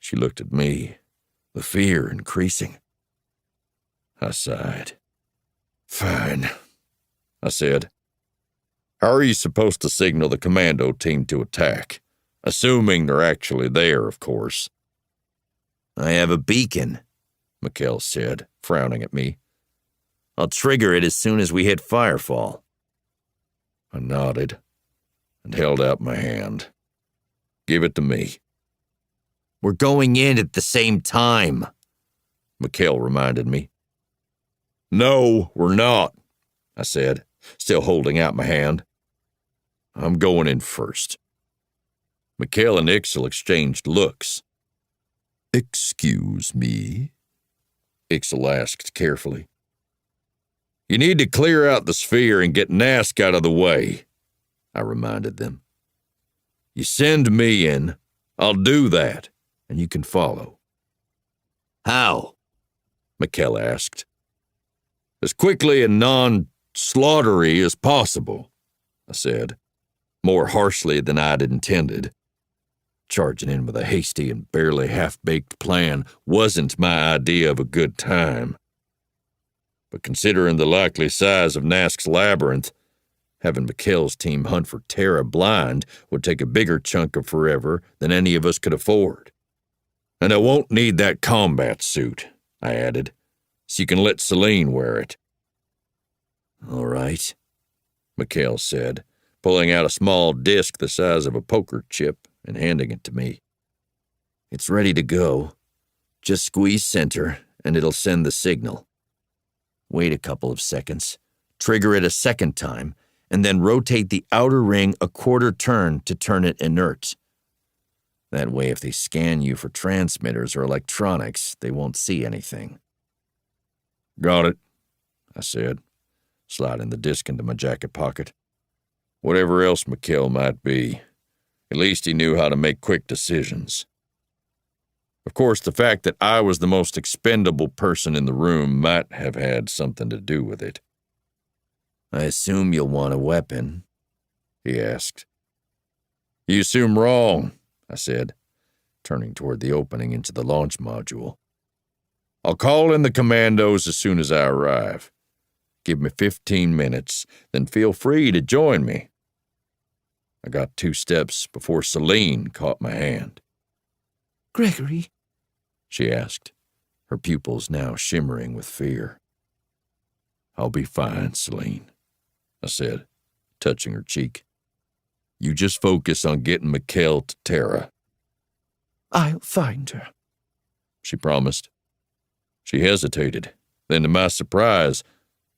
She looked at me, the fear increasing. I sighed. "Fine," I said. "How are you supposed to signal the commando team to attack? Assuming they're actually there, of course." "I have a beacon," McKell said, frowning at me. "I'll trigger it as soon as we hit firefall." I nodded and held out my hand. "Give it to me." "We're going in at the same time," McKell reminded me. "No, we're not," I said, still holding out my hand. "I'm going in first." McKell and Ixil exchanged looks. "Excuse me?" Ixil asked carefully. "You need to clear out the sphere and get Nask out of the way," I reminded them. "You send me in, I'll do that, and you can follow." "How?" McKell asked. "As quickly and non-slaughtery as possible," I said, more harshly than I'd intended. Charging in with a hasty and barely half-baked plan wasn't my idea of a good time. But considering the likely size of Nask's labyrinth, having McKell's team hunt for Terra blind would take a bigger chunk of forever than any of us could afford. "And I won't need that combat suit," I added, "so you can let Selene wear it." "All right," McKell said, pulling out a small disc the size of a poker chip and handing it to me. "It's ready to go. Just squeeze center, and it'll send the signal. Wait a couple of seconds, trigger it a second time, and then rotate the outer ring a quarter turn to turn it inert. That way, if they scan you for transmitters or electronics, they won't see anything." "Got it," I said, sliding the disc into my jacket pocket. Whatever else McKell might be, at least he knew how to make quick decisions. Of course, the fact that I was the most expendable person in the room might have had something to do with it. "I assume you'll want a weapon?" he asked. "You assume wrong," I said, turning toward the opening into the launch module. "I'll call in the commandos as soon as I arrive. Give me 15 minutes, then feel free to join me." I got 2 steps before Selene caught my hand. "Gregory?" she asked, her pupils now shimmering with fear. "I'll be fine, Selene," I said, touching her cheek. "You just focus on getting McKell to Terra." "I'll find her," she promised. She hesitated, then to my surprise,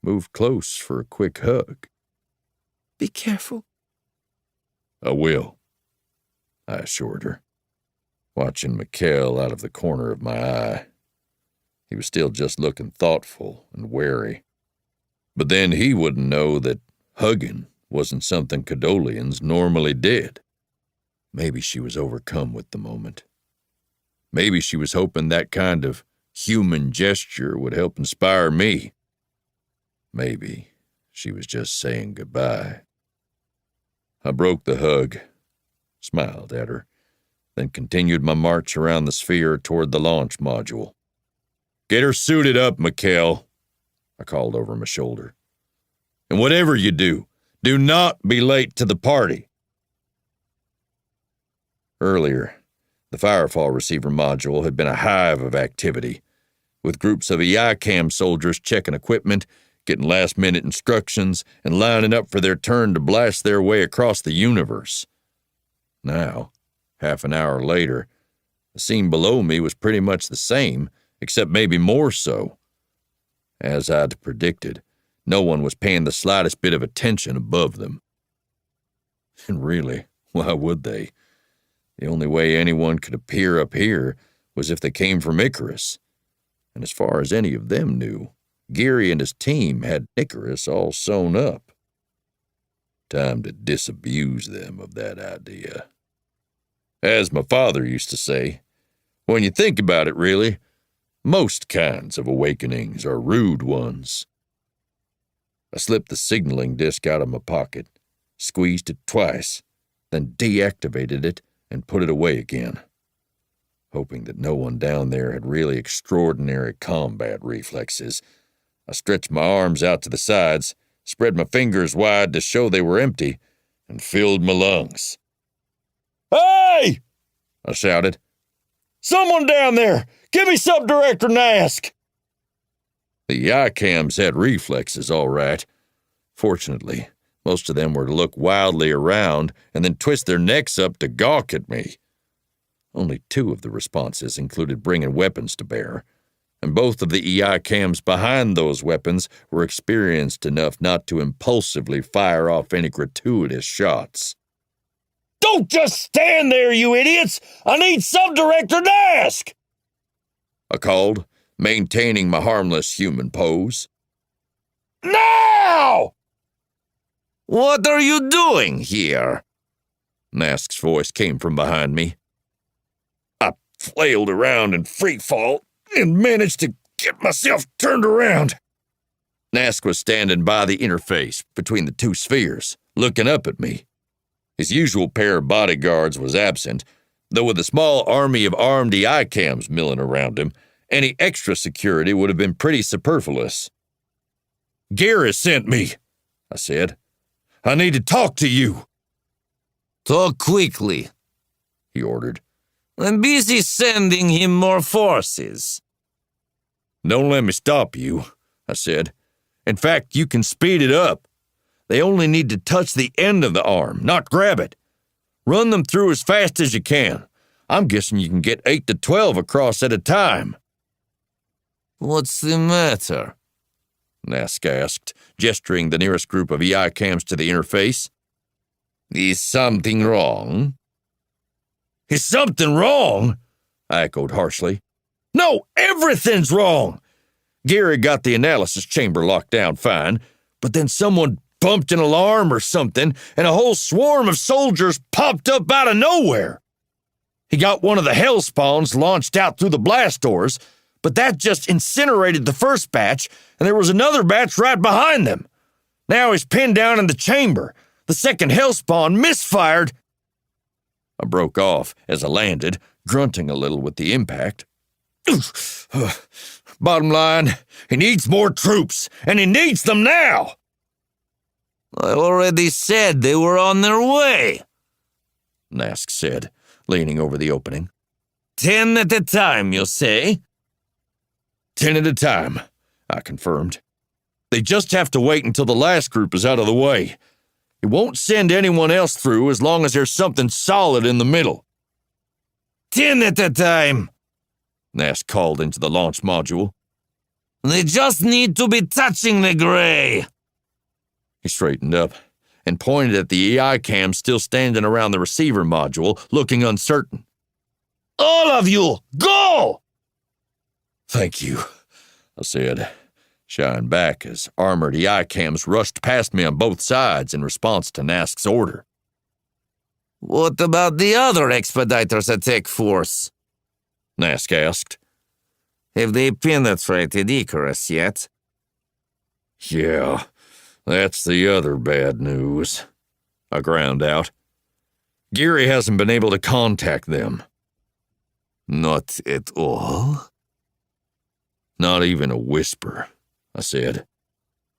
moved close for a quick hug. "Be careful." "I will," I assured her, watching McKell out of the corner of my eye. He was still just looking thoughtful and wary. But then he wouldn't know that hugging wasn't something Cadolians normally did. Maybe she was overcome with the moment. Maybe she was hoping that kind of human gesture would help inspire me. Maybe she was just saying goodbye. I broke the hug, smiled at her, then continued my march around the sphere toward the launch module. "Get her suited up, McKell," I called over my shoulder. "And whatever you do, do not be late to the party." Earlier, the Firefall receiver module had been a hive of activity, with groups of EICAM soldiers checking equipment, getting last-minute instructions, and lining up for their turn to blast their way across the universe. Now, half an hour later, the scene below me was pretty much the same, except maybe more so. As I'd predicted, no one was paying the slightest bit of attention above them. And really, why would they? The only way anyone could appear up here was if they came from Icarus. And as far as any of them knew, Geary and his team had Icarus all sewn up. Time to disabuse them of that idea. As my father used to say, when you think about it really, most kinds of awakenings are rude ones. I slipped the signaling disc out of my pocket, squeezed it twice, then deactivated it and put it away again. Hoping that no one down there had really extraordinary combat reflexes, I stretched my arms out to the sides, spread my fingers wide to show they were empty, and filled my lungs. "Hey!" I shouted. "Someone down there! Give me Sub-Director Nask!" The ICAMs had reflexes, all right. Fortunately, most of them were to look wildly around and then twist their necks up to gawk at me. Only 2 of the responses included bringing weapons to bear, and both of the EI-cams behind those weapons were experienced enough not to impulsively fire off any gratuitous shots. "Don't just stand there, you idiots! I need Sub-Director Nask!" I called, maintaining my harmless human pose. "Now!" "What are you doing here?" Nask's voice came from behind me. I flailed around in free fall and managed to get myself turned around. Nask was standing by the interface between the 2 spheres, looking up at me. His usual pair of bodyguards was absent, though with a small army of armed EI-cams milling around him, any extra security would have been pretty superfluous. "Garrus sent me," I said. "I need to talk to you." "Talk quickly," he ordered. "I'm busy sending him more forces." "Don't let me stop you," I said. "In fact, you can speed it up. They only need to touch the end of the arm, not grab it. Run them through as fast as you can. I'm guessing you can get 8 to 12 across at a time." "What's the matter?" Nask asked, gesturing the nearest group of EI-cams to the interface. "Is something wrong?" "Is something wrong?" I echoed harshly. "No, everything's wrong! Gary got the analysis chamber locked down fine, but then someone bumped an alarm or something, and a whole swarm of soldiers popped up out of nowhere. He got one of the hell spawns launched out through the blast doors, but that just incinerated the first batch, and there was another batch right behind them. Now he's pinned down in the chamber. The second hellspawn misfired." I broke off as I landed, grunting a little with the impact. "Bottom line, he needs more troops, and he needs them now." "I already said they were on their way," Nask said, leaning over the opening. 10 at a time, you say?" 10 at a time, I confirmed. "They just have to wait until the last group is out of the way. It won't send anyone else through as long as there's something solid in the middle." 10 at a time, Nask called into the launch module. "They just need to be touching the gray." He straightened up and pointed at the EI cam still standing around the receiver module, looking uncertain. "All of you, go!" "Thank you," I said, shying back as armored EI cams rushed past me on both sides in response to Nask's order. "What about the other Expeditors attack force?" Nask asked. "Have they penetrated Icarus yet?" "Yeah, that's the other bad news," I ground out. "Geary hasn't been able to contact them." "Not at all?" "Not even a whisper," I said,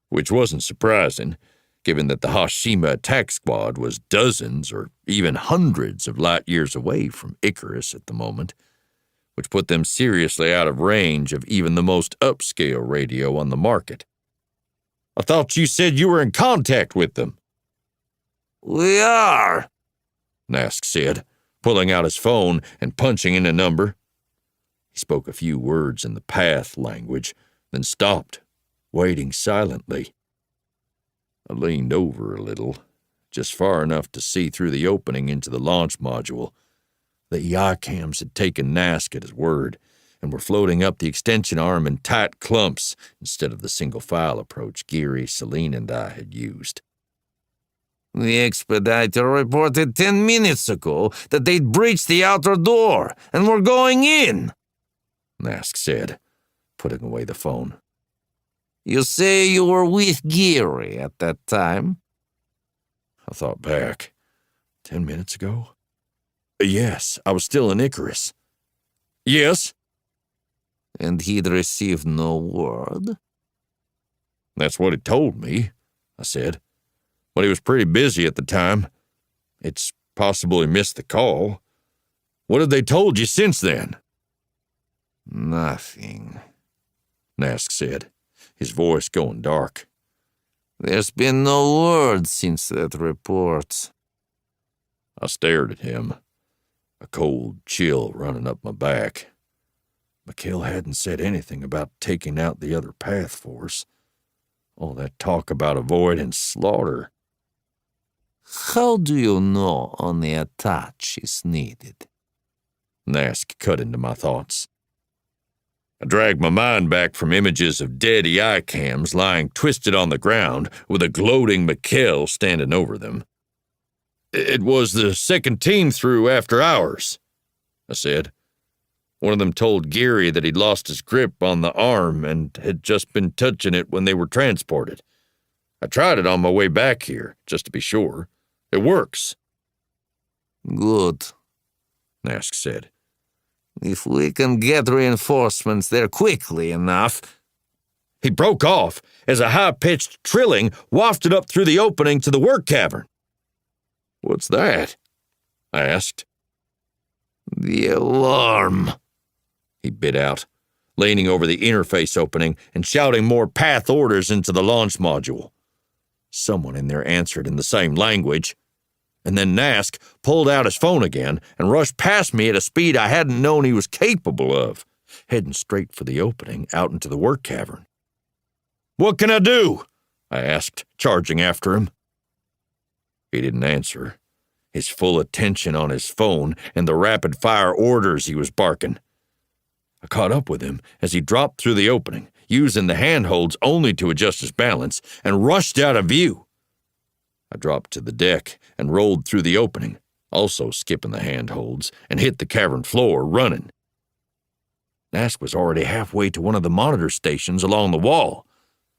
which wasn't surprising, given that the Hashima attack squad was dozens or even hundreds of light years away from Icarus at the moment, which put them seriously out of range of even the most upscale radio on the market. "I thought you said you were in contact with them." "We are," Nask said, pulling out his phone and punching in a number. He spoke a few words in the path language, then stopped, waiting silently. I leaned over a little, just far enough to see through the opening into the launch module. The EI cams had taken Nask at his word and were floating up the extension arm in tight clumps instead of the single-file approach Geary, Celine, and I had used. "The Expediter reported 10 minutes ago that they'd breached the outer door and were going in," Nask said, putting away the phone. "You say you were with Geary at that time?" I thought back. 10 minutes ago? Yes, I was still in Icarus. Yes. And he'd received no word? That's what he told me, I said. But he was pretty busy at the time. It's possible he missed the call. What have they told you since then? Nothing, Nask said, his voice going dark. There's been no word since that report. I stared at him, a cold chill running up my back. McKell hadn't said anything about taking out the other path force. All that talk about avoiding slaughter. How do you know only a touch is needed? Nask cut into my thoughts. I dragged my mind back from images of dead EI cams lying twisted on the ground with a gloating McKell standing over them. It was the second team through after hours, I said. One of them told Geary that he'd lost his grip on the arm and had just been touching it when they were transported. I tried it on my way back here, just to be sure. It works. Good, Nask said. If we can get reinforcements there quickly enough. He broke off as a high-pitched trilling wafted up through the opening to the work cavern. What's that? I asked. The alarm, he bit out, leaning over the interface opening and shouting more path orders into the launch module. Someone in there answered in the same language. And then Nask pulled out his phone again and rushed past me at a speed I hadn't known he was capable of, heading straight for the opening out into the work cavern. What can I do? I asked, charging after him. He didn't answer, his full attention on his phone and the rapid-fire orders he was barking. I caught up with him as he dropped through the opening, using the handholds only to adjust his balance, and rushed out of view. I dropped to the deck and rolled through the opening, also skipping the handholds, and hit the cavern floor running. Nask was already halfway to one of the monitor stations along the wall,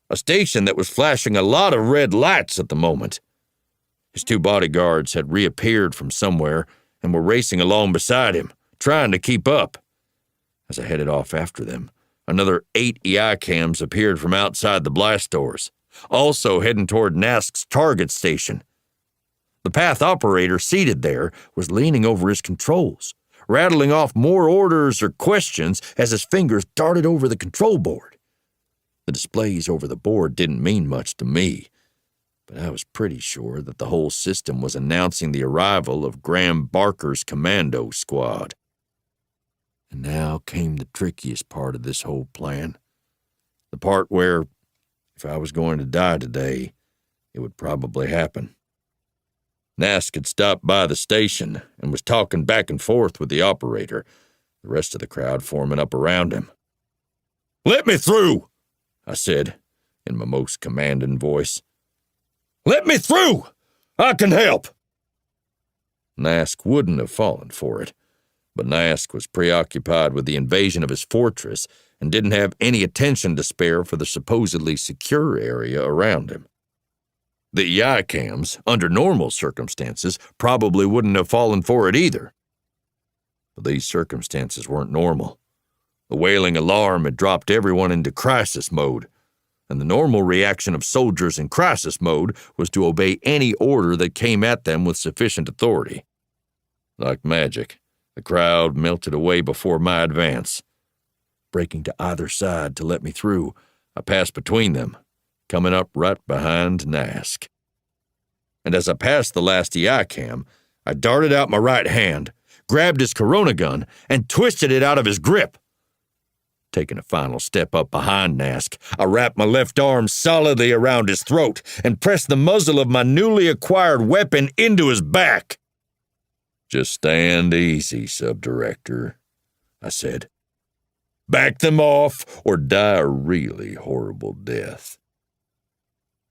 a station that was flashing a lot of red lights at the moment. His two bodyguards had reappeared from somewhere and were racing along beside him, trying to keep up. As I headed off after them, another 8 EI cams appeared from outside the blast doors, also heading toward Nask's target station. The path operator seated there was leaning over his controls, rattling off more orders or questions as his fingers darted over the control board. The displays over the board didn't mean much to me, but I was pretty sure that the whole system was announcing the arrival of Graham Barker's commando squad. And now came the trickiest part of this whole plan, the part where, if I was going to die today, it would probably happen. Nask had stopped by the station and was talking back and forth with the operator, the rest of the crowd forming up around him. "Let me through," I said, in my most commanding voice. "Let me through! I can help!" Nask wouldn't have fallen for it, but Nask was preoccupied with the invasion of his fortress and didn't have any attention to spare for the supposedly secure area around him. The EI cams, under normal circumstances, probably wouldn't have fallen for it either. But these circumstances weren't normal. The wailing alarm had dropped everyone into crisis mode, and the normal reaction of soldiers in crisis mode was to obey any order that came at them with sufficient authority. Like magic, the crowd melted away before my advance. Breaking to either side to let me through, I passed between them, coming up right behind Nask. And as I passed the last EI cam, I darted out my right hand, grabbed his Corona gun, and twisted it out of his grip. Taking a final step up behind Nask, I wrapped my left arm solidly around his throat and pressed the muzzle of my newly acquired weapon into his back. "Just stand easy, Subdirector," I said. "Back them off or die a really horrible death."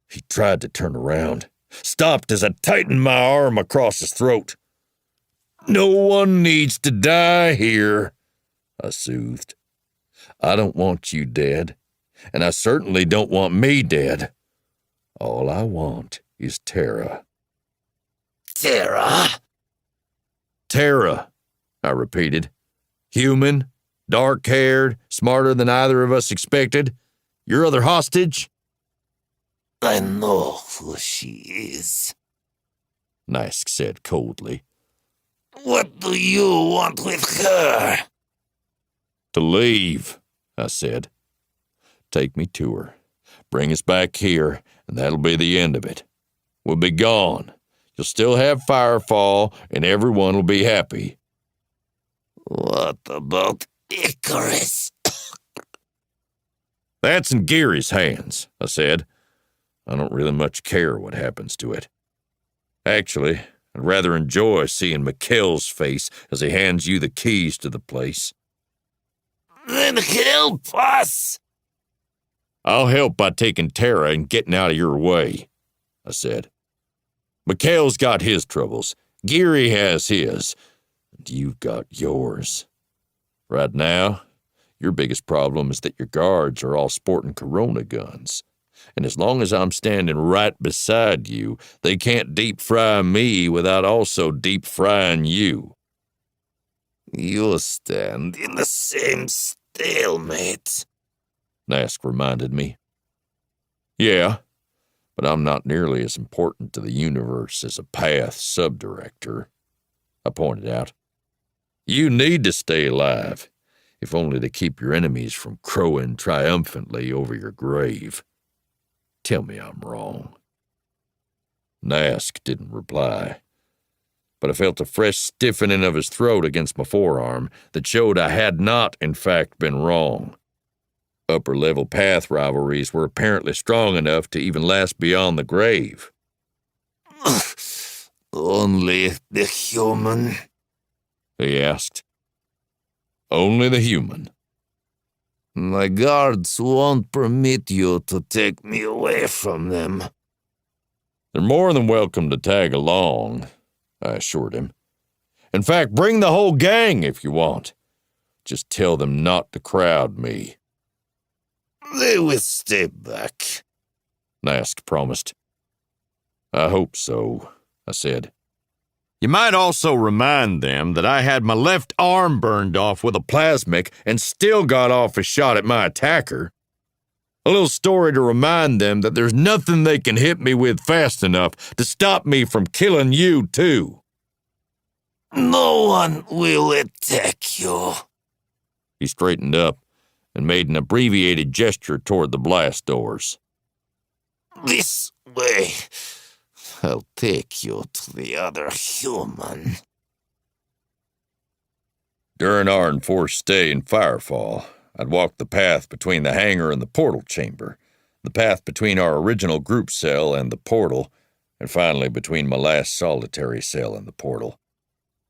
He tried to turn around, stopped as I tightened my arm across his throat. "No one needs to die here," I soothed. "I don't want you dead, and I certainly don't want me dead. All I want is Tara." Tara? "Tara," I repeated. "Human, Dark-haired, smarter than either of us expected. Your other hostage? I know who she is. Nask said coldly. What do you want with her? To leave, I said. Take me to her. Bring us back here, and that'll be the end of it. We'll be gone. You'll still have Firefall, and everyone will be happy. What about Icarus? That's in Geary's hands, I said. I don't really much care what happens to it. Actually, I'd rather enjoy seeing McKell's face as he hands you the keys to the place. Then help us! I'll help by taking Tara and getting out of your way, I said. McKell's got his troubles. Geary has his. And you've got yours. Right now, your biggest problem is that your guards are all sporting Corona guns. And as long as I'm standing right beside you, they can't deep fry me without also deep frying you. You stand in the same stalemate, Nask reminded me. Yeah, but I'm not nearly as important to the universe as a Path subdirector, I pointed out. You need to stay alive, if only to keep your enemies from crowing triumphantly over your grave. Tell me I'm wrong. Nask didn't reply, but I felt a fresh stiffening of his throat against my forearm that showed I had not, in fact, been wrong. Upper-level Path rivalries were apparently strong enough to even last beyond the grave. Only the human? He asked. Only the human. My guards won't permit you to take me away from them. They're more than welcome to tag along, I assured him. In fact, bring the whole gang if you want. Just tell them not to crowd me. They will stay back, Nask promised. I hope so, I said. You might also remind them that I had my left arm burned off with a plasmic and still got off a shot at my attacker. A little story to remind them that there's nothing they can hit me with fast enough to stop me from killing you, too. No one will attack you. He straightened up and made an abbreviated gesture toward the blast doors. This way. I'll take you to the other human. During our enforced stay in Firefall, I'd walked the path between the hangar and the portal chamber, the path between our original group cell and the portal, and finally between my last solitary cell and the portal.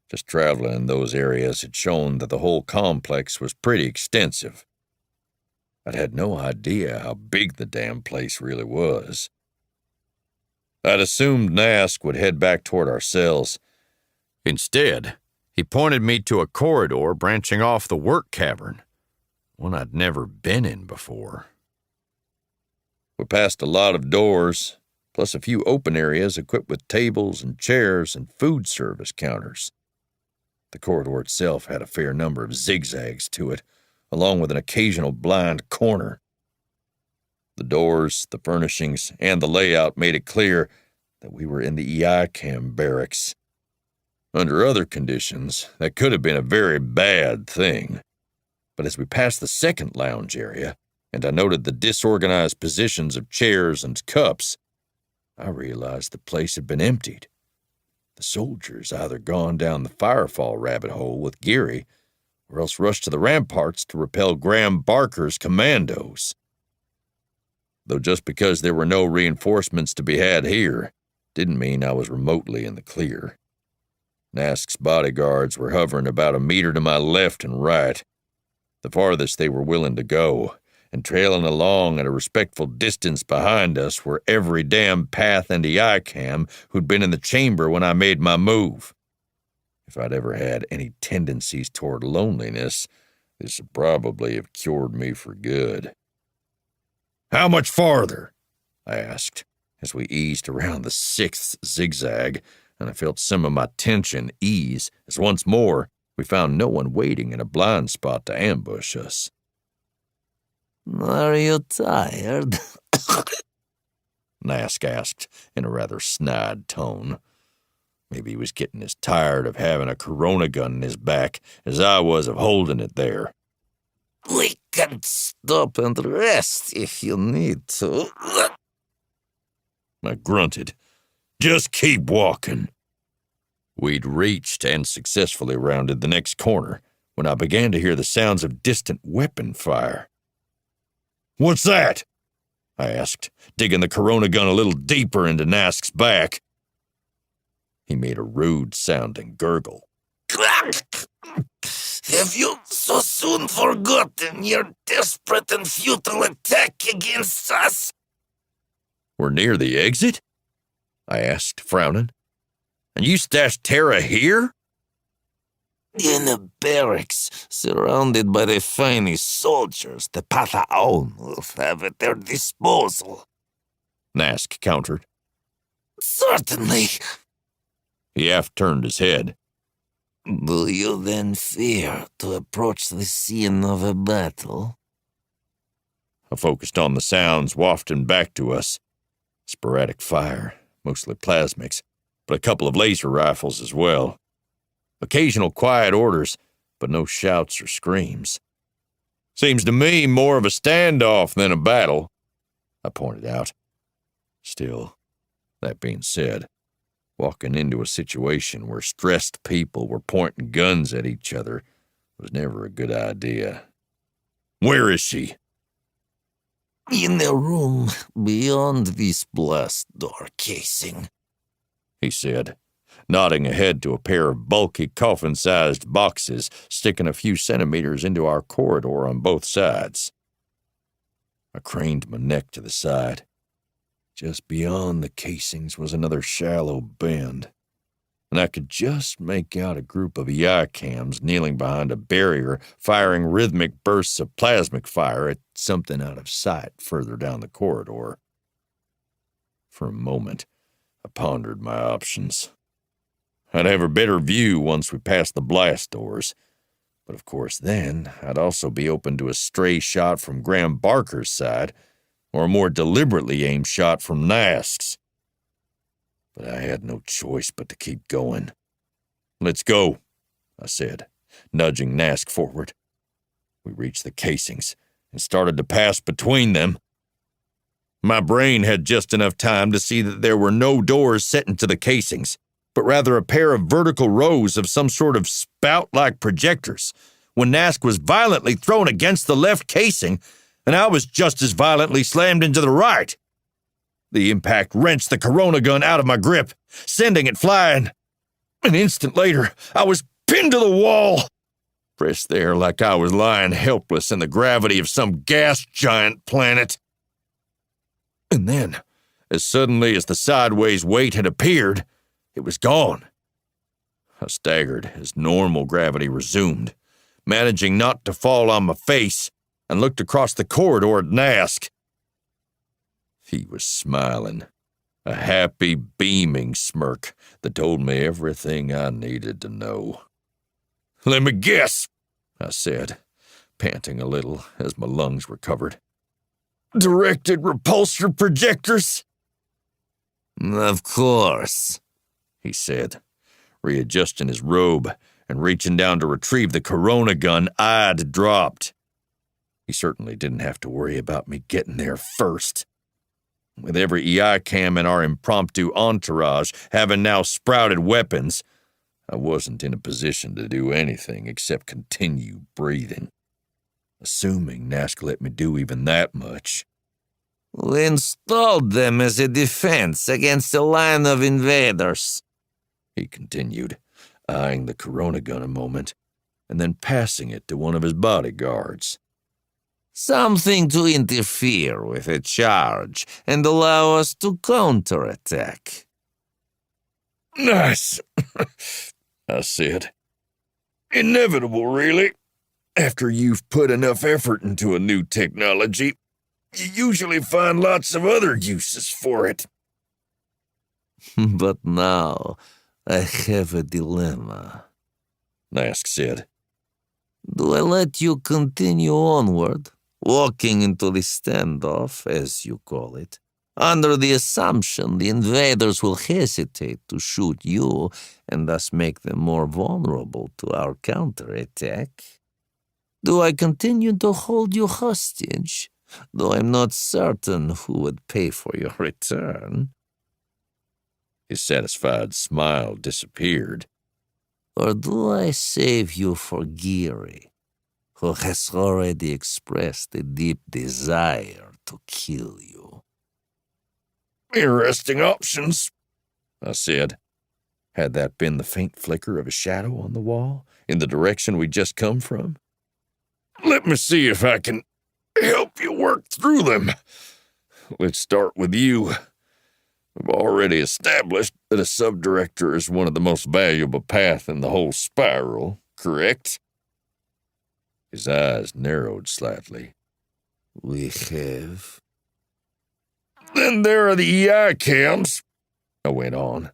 Just traveling in those areas had shown that the whole complex was pretty extensive. I'd had no idea how big the damn place really was. I'd assumed Nask would head back toward our cells. Instead, he pointed me to a corridor branching off the work cavern, one I'd never been in before. We passed a lot of doors, plus a few open areas equipped with tables and chairs and food service counters. The corridor itself had a fair number of zigzags to it, along with an occasional blind corner. The doors, the furnishings, and the layout made it clear that we were in the EICAM barracks. Under other conditions, that could have been a very bad thing. But as we passed the second lounge area, and I noted the disorganized positions of chairs and cups, I realized the place had been emptied. The soldiers either gone down the Firefall rabbit hole with Geary, or else rushed to the ramparts to repel Graham Barker's commandos. Though just because there were no reinforcements to be had here, didn't mean I was remotely in the clear. Nask's bodyguards were hovering about a meter to my left and right, the farthest they were willing to go, and trailing along at a respectful distance behind us were every damn Path and EICAM who'd been in the chamber when I made my move. If I'd ever had any tendencies toward loneliness, this would probably have cured me for good. How much farther? I asked, as we eased around the sixth zigzag, and I felt some of my tension ease as once more We found no one waiting in a blind spot to ambush us. Are you tired? Nask asked in a rather snide tone. Maybe he was getting as tired of having a Corona gun in his back as I was of holding it there. We can stop and rest if you need to. I grunted. Just keep walking. We'd reached and successfully rounded the next corner when I began to hear the sounds of distant weapon fire. What's that? I asked, digging the Corona gun a little deeper into Nask's back. He made a rude-sounding gurgle. Have you so soon forgotten your desperate and futile attack against us? We're near the exit? I asked, frowning. And you stashed Terra here? In a barracks, surrounded by the finest soldiers the Pathaon will have at their disposal. Nask countered. Certainly. He half-turned his head. Do you then fear to approach the scene of a battle? I focused on the sounds wafting back to us. Sporadic fire, mostly plasmics, but a couple of laser rifles as well. Occasional quiet orders, but no shouts or screams. Seems to me more of a standoff than a battle, I pointed out. Still, that being said, walking into a situation where stressed people were pointing guns at each other was never a good idea. Where is she? In a room beyond this blast door casing, he said, nodding ahead to a pair of bulky coffin-sized boxes sticking a few centimeters into our corridor on both sides. I craned my neck to the side. Just beyond the casings was another shallow bend, and I could just make out a group of EI cams kneeling behind a barrier, firing rhythmic bursts of plasmic fire at something out of sight further down the corridor. For a moment, I pondered my options. I'd have a better view once we passed the blast doors, but of course then I'd also be open to a stray shot from Graham Barker's side, or a more deliberately aimed shot from Nask's. But I had no choice but to keep going. Let's go, I said, nudging Nask forward. We reached the casings and started to pass between them. My brain had just enough time to see that there were no doors set into the casings, but rather a pair of vertical rows of some sort of spout-like projectors, when Nask was violently thrown against the left casing, and I was just as violently slammed into the right. The impact wrenched the Corona gun out of my grip, sending it flying. An instant later, I was pinned to the wall, pressed there like I was lying helpless in the gravity of some gas giant planet. And then, as suddenly as the sideways weight had appeared, it was gone. I staggered as normal gravity resumed, managing not to fall on my face, and looked across the corridor at Nask. He was smiling, a happy, beaming smirk that told me everything I needed to know. Let me guess, I said, panting a little as my lungs recovered. Directed repulsor projectors? Of course, he said, readjusting his robe and reaching down to retrieve the Corona gun I'd dropped. He certainly didn't have to worry about me getting there first. With every EI cam in our impromptu entourage having now sprouted weapons, I wasn't in a position to do anything except continue breathing. Assuming Nask let me do even that much. We installed them as a defense against a line of invaders, he continued, eyeing the Corona gun a moment, and then passing it to one of his bodyguards. Something to interfere with a charge and allow us to counterattack. Nice, I said. Inevitable, really. After you've put enough effort into a new technology, you usually find lots of other uses for it. But now I have a dilemma. Nask said. Do I let you continue onward, walking into the standoff, as you call it, under the assumption the invaders will hesitate to shoot you and thus make them more vulnerable to our counterattack? Do I continue to hold you hostage, though I'm not certain who would pay for your return? His satisfied smile disappeared. Or do I save you for Geary, who has already expressed a deep desire to kill you? Interesting options, I said. Had that been the faint flicker of a shadow on the wall, in the direction we'd just come from? Let me see if I can help you work through them. Let's start with you. We've already established that a subdirector is one of the most valuable paths in the whole spiral, correct? His eyes narrowed slightly. We have. Then there are the EI cams, I went on.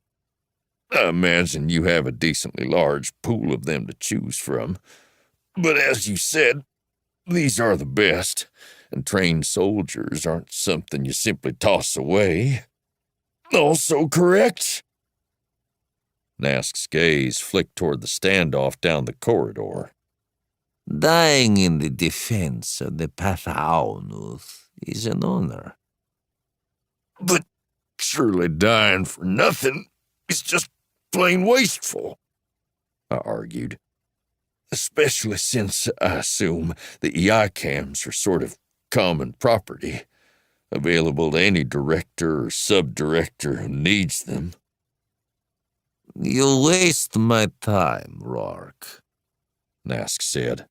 I imagine you have a decently large pool of them to choose from. But as you said, these are the best, and trained soldiers aren't something you simply toss away. Also correct? Nask's gaze flicked toward the standoff down the corridor. Dying in the defense of the Pathaonuth is an honor. But surely dying for nothing is just plain wasteful, I argued. Especially since I assume the EI cams are sort of common property, available to any director or subdirector who needs them. You waste my time, Rourke, Nask said.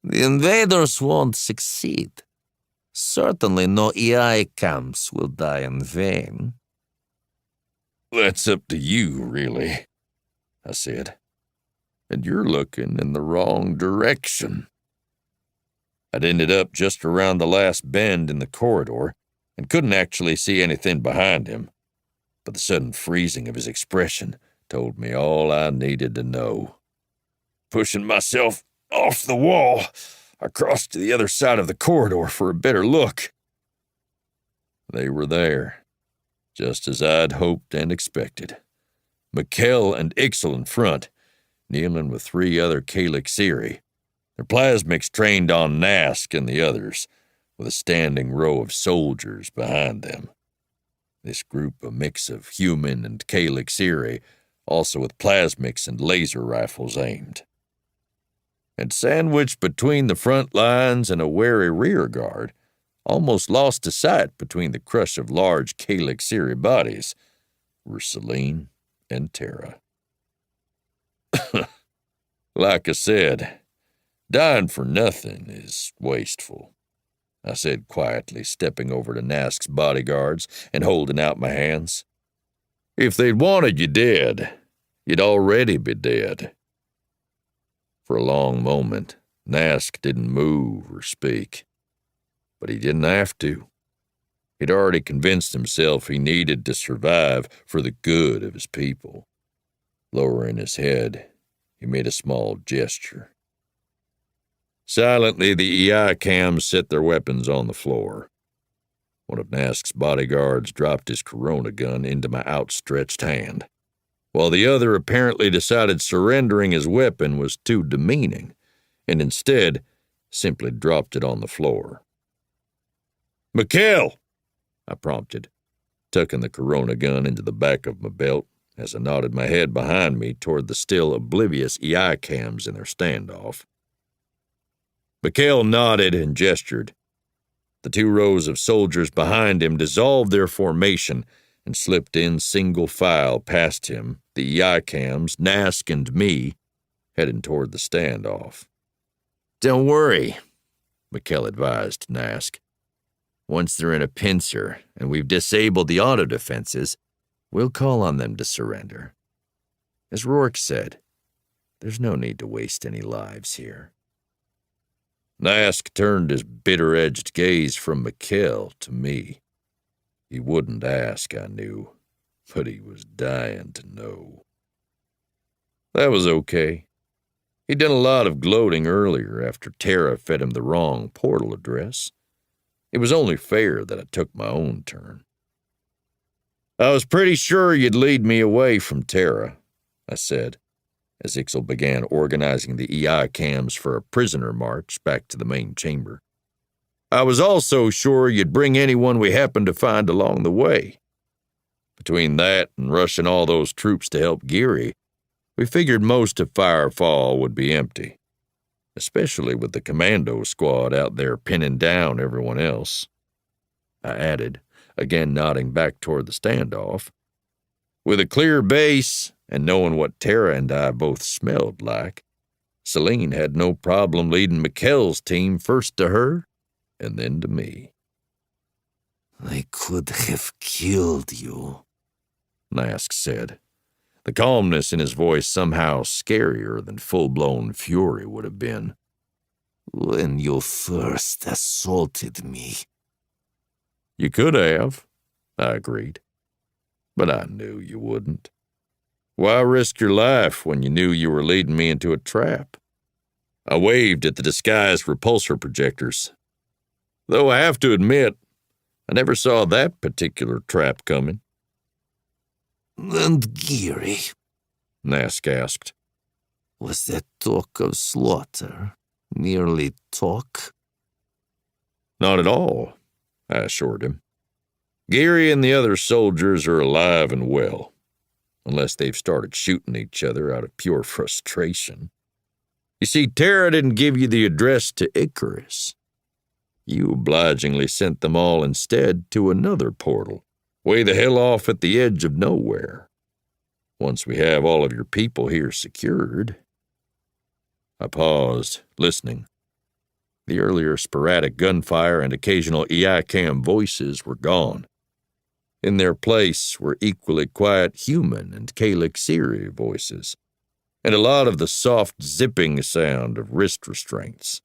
The invaders won't succeed. Certainly no EI camps will die in vain. That's up to you, really, I said. And you're looking in the wrong direction. I'd ended up just around the last bend in the corridor and couldn't actually see anything behind him, but the sudden freezing of his expression told me all I needed to know. Pushing myself off the wall, I crossed to the other side of the corridor for a better look. They were there, just as I'd hoped and expected. McKell and Ixil in front, kneeling with 3 other Ixil, their plasmics trained on Nask and the others, with a standing row of soldiers behind them. This group a mix of human and Ixil, also with plasmics and laser rifles aimed. And sandwiched between the front lines and a wary rear guard, almost lost to sight between the crush of large Ixil bodies, were Celine and Tara. Like I said, dying for nothing is wasteful, I said quietly, stepping over to Nask's bodyguards and holding out my hands. If they'd wanted you dead, you'd already be dead. For a long moment, Nask didn't move or speak, but he didn't have to. He'd already convinced himself he needed to survive for the good of his people. Lowering his head, he made a small gesture. Silently, the EI cams set their weapons on the floor. One of Nask's bodyguards dropped his Corona gun into my outstretched hand, while the other apparently decided surrendering his weapon was too demeaning, and instead simply dropped it on the floor. "McKell!" I prompted, tucking the Corona gun into the back of my belt as I nodded my head behind me toward the still oblivious EI cams in their standoff. McKell nodded and gestured. The 2 rows of soldiers behind him dissolved their formation and slipped in single file past him, the EI cams, Nask and me, heading toward the standoff. "Don't worry," McKell advised Nask. "Once they're in a pincer and we've disabled the auto defenses, we'll call on them to surrender. As Rourke said, there's no need to waste any lives here." Nask turned his bitter-edged gaze from McKell to me. He wouldn't ask, I knew, but he was dying to know. That was okay. He'd done a lot of gloating earlier after Tara fed him the wrong portal address. It was only fair that I took my own turn. I was pretty sure you'd lead me away from Tara, I said, as Ixil began organizing the EI cams for a prisoner march back to the main chamber. I was also sure you'd bring anyone we happened to find along the way. Between that and rushing all those troops to help Geary, we figured most of Firefall would be empty, especially with the commando squad out there pinning down everyone else. I added, again nodding back toward the standoff. With a clear base and knowing what Tara and I both smelled like, Celine had no problem leading McKell's team first to her and then to me. I could have killed you, Nask said, the calmness in his voice somehow scarier than full-blown fury would have been. When you first assaulted me. You could have, I agreed, but I knew you wouldn't. Why risk your life when you knew you were leading me into a trap? I waved at the disguised repulsor projectors. Though I have to admit, I never saw that particular trap coming. And Geary, Nask asked. Was that talk of slaughter merely talk? Not at all, I assured him. Geary and the other soldiers are alive and well, unless they've started shooting each other out of pure frustration. You see, Tara didn't give you the address to Icarus. You obligingly sent them all instead to another portal, way the hell off at the edge of nowhere. Once we have all of your people here secured. I paused, listening. The earlier sporadic gunfire and occasional EI-cam voices were gone. In their place were equally quiet human and Ixil voices, and a lot of the soft zipping sound of wrist restraints.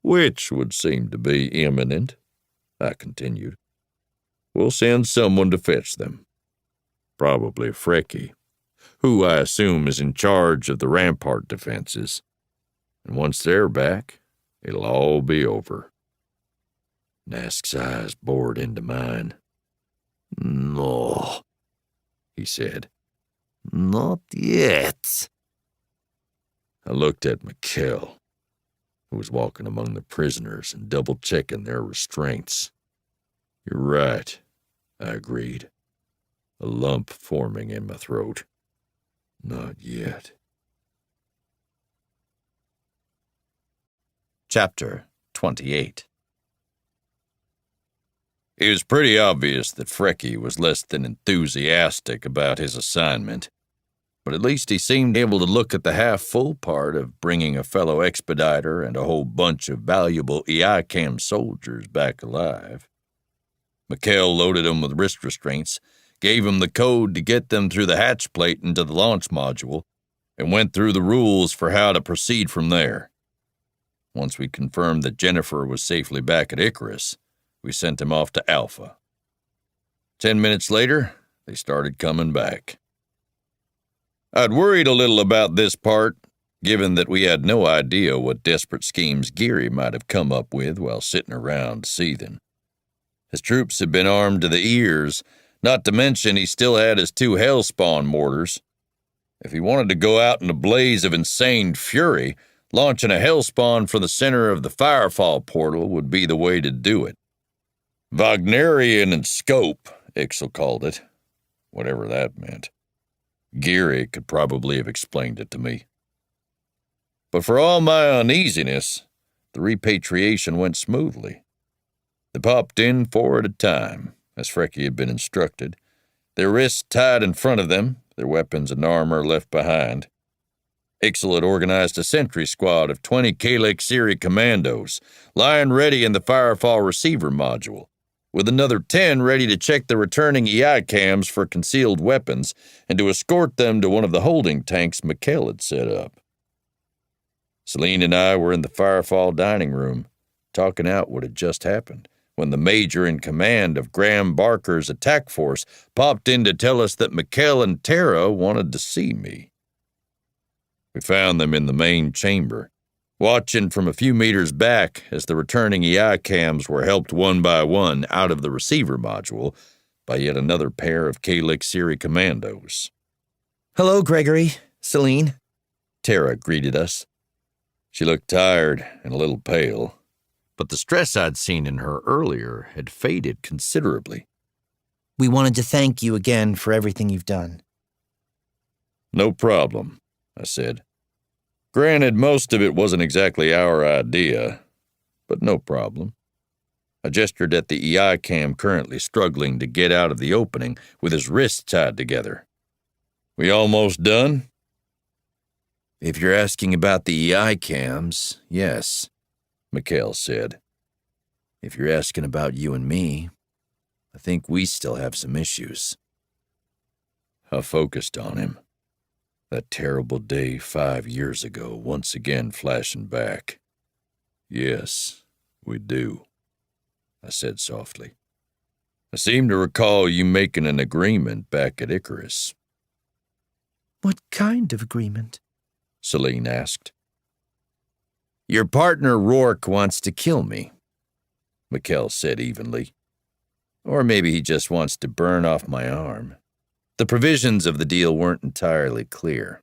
Which would seem to be imminent, I continued. We'll send someone to fetch them. Probably Frecky, who I assume is in charge of the rampart defenses. And once they're back, it'll all be over. Nask's eyes bored into mine. No, he said. Not yet. I looked at McKell, who was walking among the prisoners and double-checking their restraints. You're right, I agreed, a lump forming in my throat. Not yet. Chapter 28. It was pretty obvious that Frecky was less than enthusiastic about his assignment, but at least he seemed able to look at the half-full part of bringing a fellow expediter and a whole bunch of valuable EI-cam soldiers back alive. McKell loaded them with wrist restraints, gave them the code to get them through the hatch plate into the launch module, and went through the rules for how to proceed from there. Once we confirmed that Jennifer was safely back at Icarus, we sent him off to Alpha. 10 minutes later, they started coming back. I'd worried a little about this part, given that we had no idea what desperate schemes Geary might have come up with while sitting around seething. His troops had been armed to the ears, not to mention he still had his 2 hellspawn mortars. If he wanted to go out in a blaze of insane fury, launching a hellspawn from the center of the Firefall portal would be the way to do it. Wagnerian in scope, Ixil called it, whatever that meant. Geary could probably have explained it to me. But for all my uneasiness, the repatriation went smoothly. They popped in 4 at a time, as Frecky had been instructed, their wrists tied in front of them, their weapons and armor left behind. Ixil had organized a sentry squad of 20 Ixil commandos, lying ready in the Firefall receiver module, with another 10 ready to check the returning EI cams for concealed weapons and to escort them to one of the holding tanks McKell had set up. Celine and I were in the Firefall dining room, talking out what had just happened, when the major in command of Graham Barker's attack force popped in to tell us that McKell and Tara wanted to see me. We found them in the main chamber, watching from a few meters back as the returning EI cams were helped one by one out of the receiver module by yet another pair of Kalixiri commandos. Hello, Gregory. Celine. Tara greeted us. She looked tired and a little pale, but the stress I'd seen in her earlier had faded considerably. We wanted to thank you again for everything you've done. No problem, I said. Granted, most of it wasn't exactly our idea, but no problem. I gestured at the EI cam currently struggling to get out of the opening with his wrists tied together. We almost done? If you're asking about the EI cams, yes, McKell said. If you're asking about you and me, I think we still have some issues. I focused on him. That terrible day 5 years ago once again flashing back. Yes, we do, I said softly. I seem to recall you making an agreement back at Icarus. What kind of agreement? Celine asked. Your partner Rourke wants to kill me, McKell said evenly. Or maybe he just wants to burn off my arm. The provisions of the deal weren't entirely clear.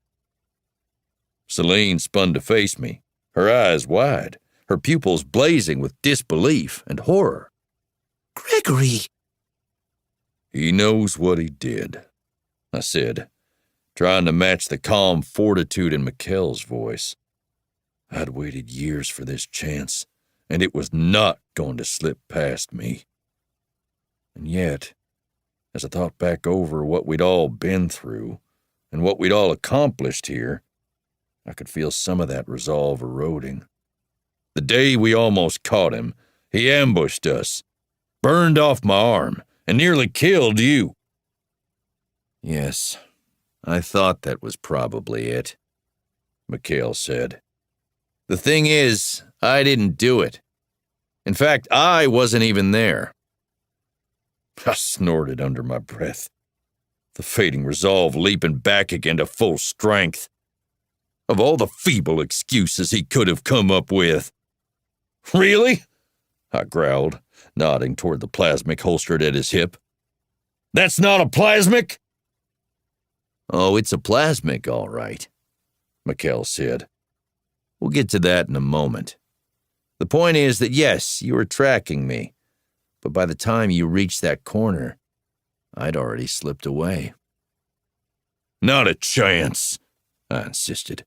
Celine spun to face me, her eyes wide, her pupils blazing with disbelief and horror. Gregory! He knows what he did, I said, trying to match the calm fortitude in McKell's voice. I'd waited years for this chance, and it was not going to slip past me. And yet, as I thought back over what we'd all been through and what we'd all accomplished here, I could feel some of that resolve eroding. The day we almost caught him, he ambushed us, burned off my arm, and nearly killed you. Yes, I thought that was probably it, McKell said. The thing is, I didn't do it. In fact, I wasn't even there. I snorted under my breath, the fading resolve leaping back again to full strength. Of all the feeble excuses he could have come up with. Really? I growled, nodding toward the plasmic holstered at his hip. That's not a plasmic? Oh, it's a plasmic, all right, McKell said. We'll get to that in a moment. The point is that yes, you were tracking me, but by the time you reached that corner, I'd already slipped away. Not a chance, I insisted.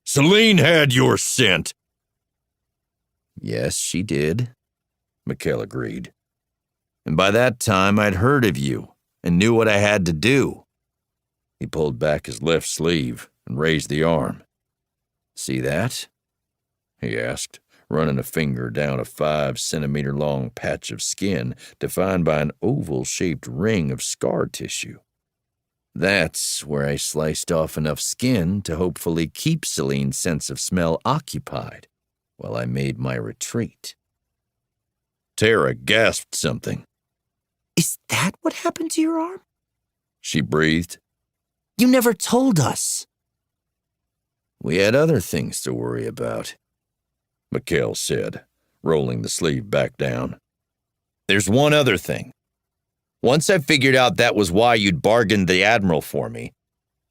Celine had your scent. Yes, she did, McKell agreed. And by that time, I'd heard of you and knew what I had to do. He pulled back his left sleeve and raised the arm. See that? He asked, running a finger down a 5-centimeter-long patch of skin defined by an oval-shaped ring of scar tissue. That's where I sliced off enough skin to hopefully keep Celine's sense of smell occupied while I made my retreat. Tara gasped something. Is that what happened to your arm? She breathed. You never told us. We had other things to worry about, McKell said, rolling the sleeve back down. There's one other thing. Once I figured out that was why you'd bargained the Admiral for me,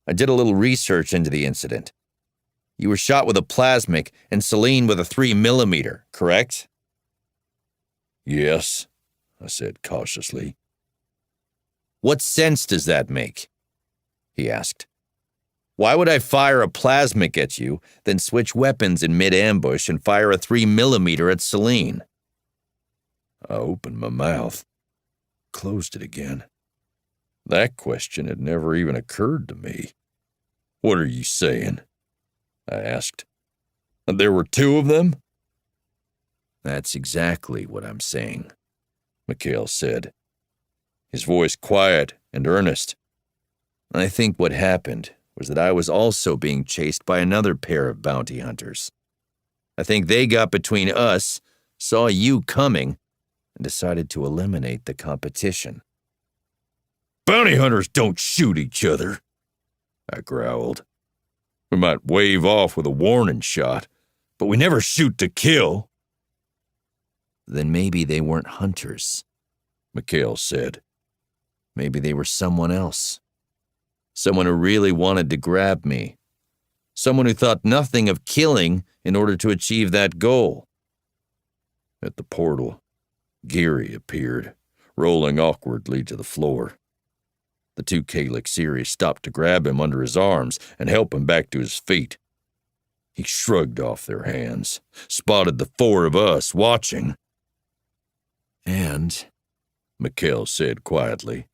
I did a little research into the incident. You were shot with a plasmic and Celine with a 3mm, correct? Yes, I said cautiously. What sense does that make? He asked. Why would I fire a plasmic at you, then switch weapons in mid-ambush and fire a 3mm at Celine? I opened my mouth, closed it again. That question had never even occurred to me. What are you saying? I asked. There were two of them? That's exactly what I'm saying, McKell said, his voice quiet and earnest. I think what happened was that I was also being chased by another pair of bounty hunters. I think they got between us, saw you coming, and decided to eliminate the competition. Bounty hunters don't shoot each other, I growled. We might wave off with a warning shot, but we never shoot to kill." Then maybe they weren't hunters. McKell said. Maybe they were someone else. Someone who really wanted to grab me. Someone who thought nothing of killing in order to achieve that goal. At the portal, Geary appeared, rolling awkwardly to the floor. The two Ixil stopped to grab him under his arms and help him back to his feet. He shrugged off their hands, spotted the four of us watching. And, McKell said quietly,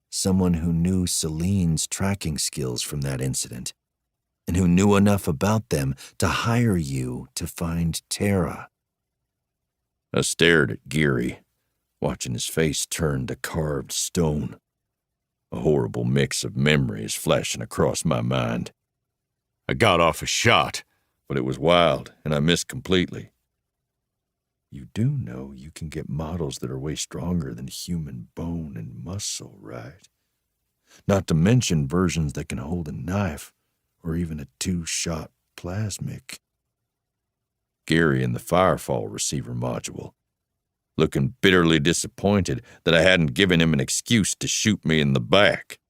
someone who knew Celine's tracking skills from that incident, and who knew enough about them to hire you to find Tara. I stared at Geary, watching his face turn to carved stone. A horrible mix of memories flashing across my mind. I got off a shot, but it was wild, and I missed completely. You do know you can get models that are way stronger than human bone and muscle, right? Not to mention versions that can hold a knife, or even a 2-shot plasmic. Geary in the Firefall receiver module, looking bitterly disappointed that I hadn't given him an excuse to shoot me in the back.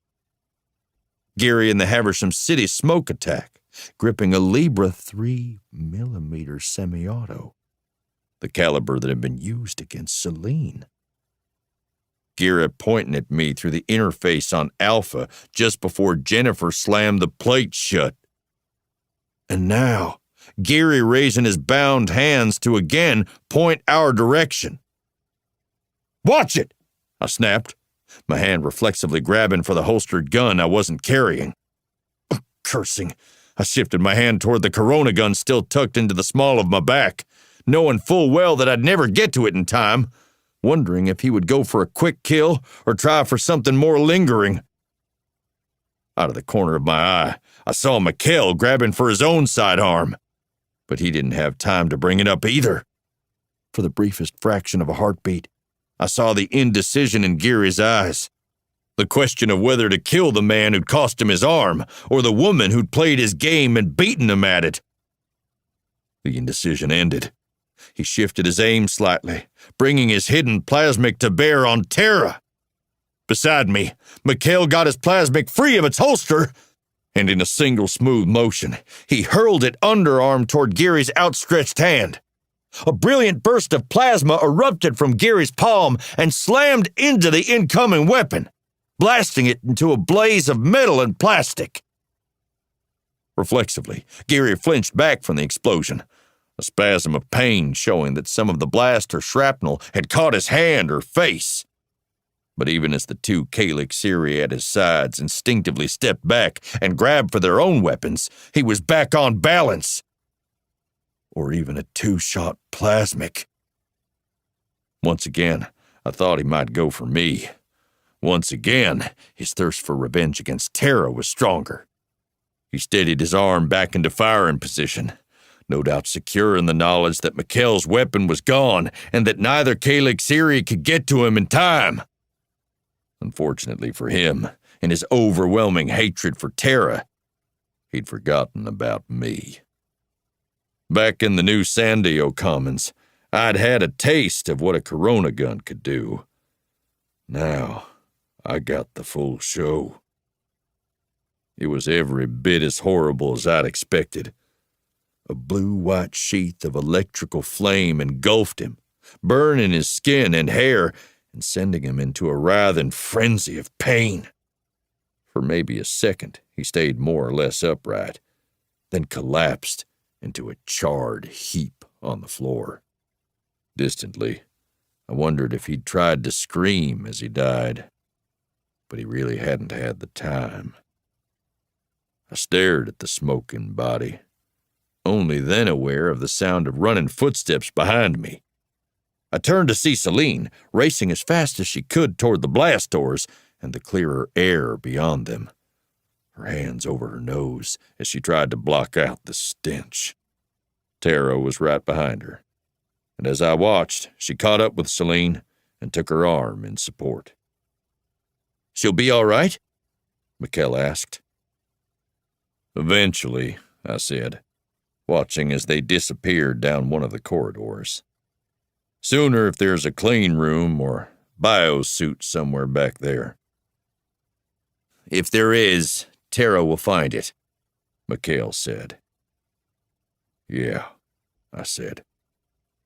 Geary in the Haversham City smoke attack, gripping a Libra 3mm semi-auto, the caliber that had been used against Celine. Geary pointing at me through the interface on Alpha just before Jennifer slammed the plate shut. And now, Geary raising his bound hands to again point our direction. "Watch it!" I snapped, my hand reflexively grabbing for the holstered gun I wasn't carrying. Cursing, I shifted my hand toward the Corona gun still tucked into the small of my back, knowing full well that I'd never get to it in time, wondering if he would go for a quick kill or try for something more lingering. Out of the corner of my eye, I saw McKell grabbing for his own sidearm, but he didn't have time to bring it up either. For the briefest fraction of a heartbeat, I saw the indecision in Geary's eyes, the question of whether to kill the man who'd cost him his arm or the woman who'd played his game and beaten him at it. The indecision ended. He shifted his aim slightly, bringing his hidden plasmic to bear on Tara. Beside me, McKell got his plasmic free of its holster, and in a single smooth motion, he hurled it underarm toward Geary's outstretched hand. A brilliant burst of plasma erupted from Geary's palm and slammed into the incoming weapon, blasting it into a blaze of metal and plastic. Reflexively, Geary flinched back from the explosion, a spasm of pain showing that some of the blast or shrapnel had caught his hand or face. But even as the two Ixil at his sides instinctively stepped back and grabbed for their own weapons, he was back on balance. Or even a 2-shot plasmic. Once again, I thought he might go for me. Once again, his thirst for revenge against Tara was stronger. He steadied his arm back into firing position, no doubt secure in the knowledge that McKell's weapon was gone and that neither Ixil could get to him in time. Unfortunately for him, in his overwhelming hatred for Tara, he'd forgotten about me. Back in the new Sandio Commons, I'd had a taste of what a Corona gun could do. Now, I got the full show. It was every bit as horrible as I'd expected. A blue-white sheath of electrical flame engulfed him, burning his skin and hair and sending him into a writhing frenzy of pain. For maybe a second, he stayed more or less upright, then collapsed into a charred heap on the floor. Distantly, I wondered if he'd tried to scream as he died, but he really hadn't had the time. I stared at the smoking body, only then aware of the sound of running footsteps behind me. I turned to see Celine, racing as fast as she could toward the blast doors and the clearer air beyond them, her hands over her nose as she tried to block out the stench. Tara was right behind her, and as I watched, she caught up with Celine and took her arm in support. "She'll be all right?" McKell asked. Eventually, I said, watching as they disappeared down one of the corridors. Sooner if there's a clean room or biosuit somewhere back there. If there is, Tara will find it, McKell said. Yeah, I said.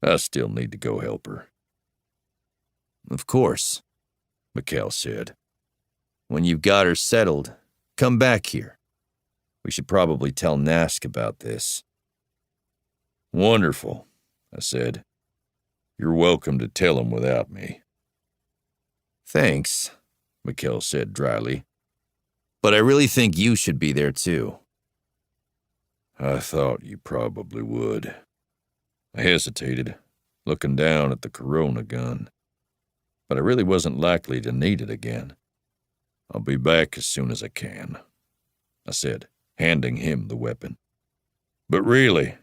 I still need to go help her. Of course, McKell said. When you've got her settled, come back here. We should probably tell Nask about this. Wonderful, I said. You're welcome to tell him without me. Thanks, McKell said dryly. But I really think you should be there too. I thought you probably would. I hesitated, looking down at the Corona gun. But I really wasn't likely to need it again. I'll be back as soon as I can, I said, handing him the weapon. But really,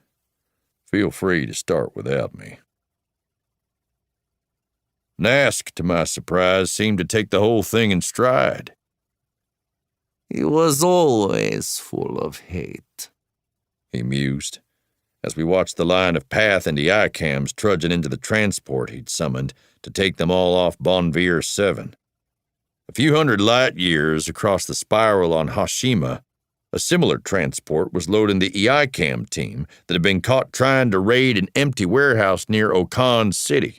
feel free to start without me. Nask, to my surprise, seemed to take the whole thing in stride. He was always full of hate, he mused, as we watched the line of Path and the ICAMs trudging into the transport he'd summoned to take them all off Bonvier 7. A few hundred light years across the spiral on Hashima, a similar transport was loading the EICAM team that had been caught trying to raid an empty warehouse near Okan City.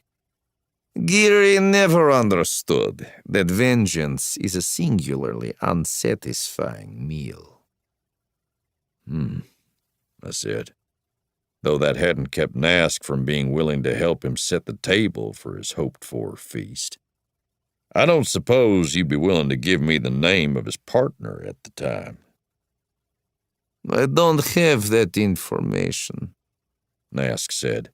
Geary never understood that vengeance is a singularly unsatisfying meal. I said, though that hadn't kept Nask from being willing to help him set the table for his hoped-for feast. I don't suppose you'd be willing to give me the name of his partner at the time. I don't have that information, Nask said.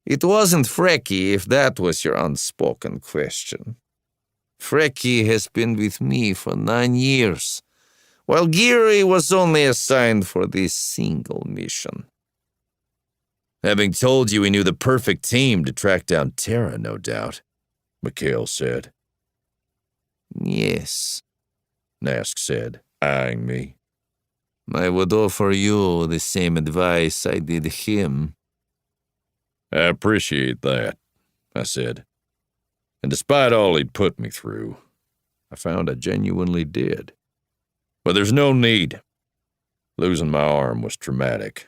It wasn't Frecky if that was your unspoken question. Frecky has been with me for 9 years, while Geary was only assigned for this single mission. Having told you he knew the perfect team to track down Tara, no doubt, McKell said. Yes, Nask said, eyeing me. I would offer you the same advice I did him. I appreciate that, I said. And despite all he'd put me through, I found I genuinely did. But there's no need. Losing my arm was traumatic,